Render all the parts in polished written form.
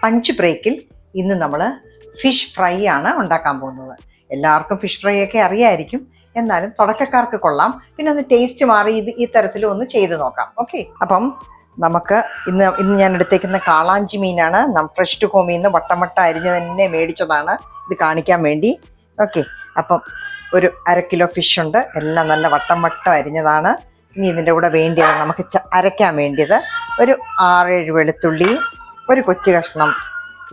Lunch ബ്രേക്കിൽ ഇന്ന് നമ്മൾ ഫിഷ് ഫ്രൈ ആണ് ഉണ്ടാക്കാൻ പോകുന്നത്. എല്ലാവർക്കും ഫിഷ് ഫ്രൈ ഒക്കെ അറിയായിരിക്കും, എന്നാലും തുടക്കക്കാർക്ക് കൊള്ളാം. പിന്നെ ഒന്ന് ടേസ്റ്റ് മാറി ഈ തരത്തിൽ ഒന്ന് ചെയ്ത് നോക്കാം. ഓക്കെ, അപ്പം നമുക്ക് ഇന്ന് ഞാൻ എടുത്തേക്കുന്ന കാളാഞ്ചി മീനാണ്. ഫ്രഷ് ടു ഹോമിൽ നിന്ന് വട്ടം അരിഞ്ഞ് തന്നെ മേടിച്ചതാണ് ഇത് കാണിക്കാൻ വേണ്ടി. ഓക്കെ, അപ്പം ഒരു 1/2 കിലോ ഫിഷ് ഉണ്ട്. എല്ലാം നല്ല വട്ടം അരിഞ്ഞതാണ്. ഇനി ഇതിൻ്റെ കൂടെ വേണ്ടിയത് നമുക്ക് അരയ്ക്കാൻ വേണ്ടിയത് ഒരു 6-7 വെളുത്തുള്ളി, ഒരു കൊച്ചു കഷ്ണം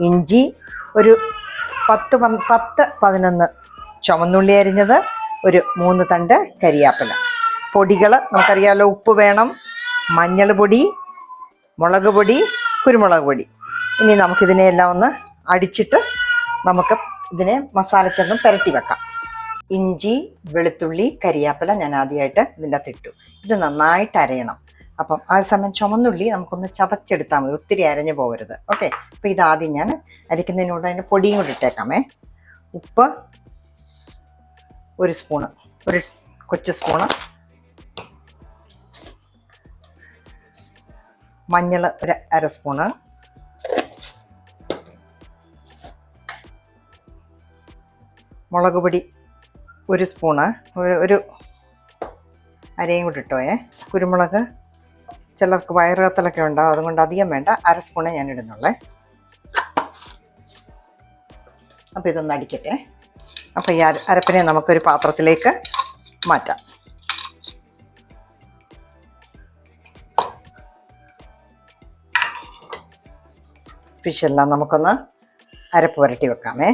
ഇഞ്ചി, ഒരു 10-11 ചുവന്നുള്ളി അരിഞ്ഞത്, ഒരു 3 തണ്ട് കരിയാപ്പില. പൊടികൾ നമുക്കറിയാമല്ലോ, ഉപ്പ് വേണം, മഞ്ഞൾ പൊടി, മുളക് പൊടി, കുരുമുളക് പൊടി. ഇനി നമുക്കിതിനെയെല്ലാം ഒന്ന് അടിച്ചിട്ട് നമുക്ക് ഇതിനെ മസാലയ്ക്കൊന്നും പുരട്ടി വെക്കാം. ഇഞ്ചി, വെളുത്തുള്ളി, കരിയാപ്പില ഞാൻ ആദ്യമായിട്ട് ഇതിൻ്റെ അകത്ത് ഇട്ടു. ഇത് നന്നായിട്ട് അരയണം. അപ്പം ആ സമയം ചുമന്നുള്ളി നമുക്കൊന്ന് ചതച്ചെടുത്താൽ മതി, ഒത്തിരി അരഞ്ഞു പോകരുത്. ഓക്കെ, അപ്പോൾ ഇതാദ്യം ഞാൻ അരയ്ക്കുന്നതിനോട് അതിൻ്റെ പൊടിയും കൂടി ഇട്ടേക്കാമേ. ഉപ്പ് 1 സ്പൂണ്, ഒരു കൊച്ചു സ്പൂണ്, മഞ്ഞൾ ഒരു 1/2 സ്പൂണ്, മുളക് പൊടി 1 സ്പൂണ്, ഒരു അരയും കൂടി ഇട്ടോയെ. കുരുമുളക് ചിലർക്ക് വയറുകത്തലൊക്കെ ഉണ്ടാവും, അതുകൊണ്ട് അധികം വേണ്ട, 1/2 സ്പൂണേ ഞാൻ ഇടുന്നുള്ളേ. അപ്പോൾ ഇതൊന്ന് അടിക്കട്ടെ. അപ്പോൾ ഈ അരപ്പിനെ നമുക്കൊരു പാത്രത്തിലേക്ക് മാറ്റാം. ഫിഷെല്ലാം നമുക്കൊന്ന് അരപ്പ് പുരട്ടി വെക്കാമേ.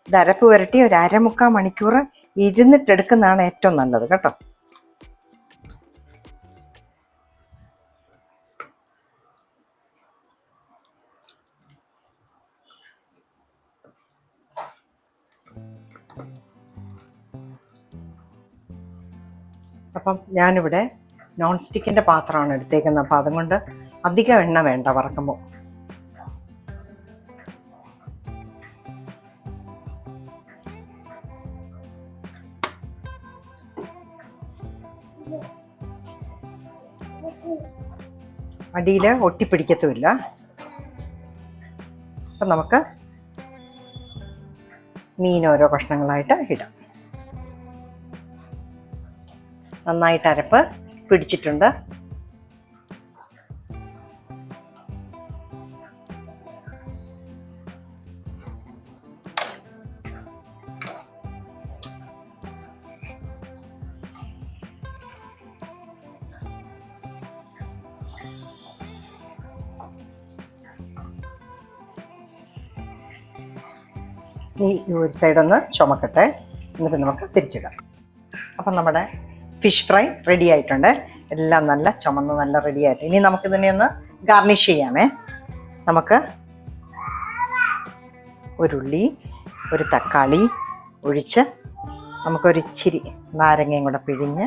ഇത് അരപ്പ് പുരട്ടി ഒരു 1/4-3 മണിക്കൂർ ഇരുന്നിട്ടെടുക്കുന്നതാണ് ഏറ്റവും നല്ലത് കേട്ടോ. അപ്പം ഞാനിവിടെ നോൺ സ്റ്റിക്കിൻ്റെ പാത്രമാണ് എടുത്തേക്കുന്നത്. അപ്പം അതുകൊണ്ട് അധികം എണ്ണ വേണ്ട വറക്കുമ്പോൾ. അടിയിൽ ഒട്ടിപ്പിടിക്കത്തുമില്ല. അപ്പം നമുക്ക് മീൻ ഓരോ കഷ്ണങ്ങളായിട്ട് ഇടാം. നന്നായിട്ട് അരപ്പ് പിടിച്ചിട്ടുണ്ട്. ഈ ഒരു സൈഡൊന്ന് ചുമക്കട്ടെ, എന്നിട്ട് നമുക്ക് തിരിച്ചിടാം. അപ്പം നമ്മുടെ ഫിഷ് ഫ്രൈ റെഡി ആയിട്ടുണ്ട്. എല്ലാം നല്ല ചുമന്ന് നല്ല റെഡി ആയിട്ട്. ഇനി നമുക്കിതിനെ ഒന്ന് ഗാർണിഷ് ചെയ്യാമേ. നമുക്ക് ഒരു ഉള്ളി, ഒരു തക്കാളി ഒഴിച്ച് നമുക്കൊരിച്ചിരി നാരങ്ങയും കൂടെ പിഴിഞ്ഞ്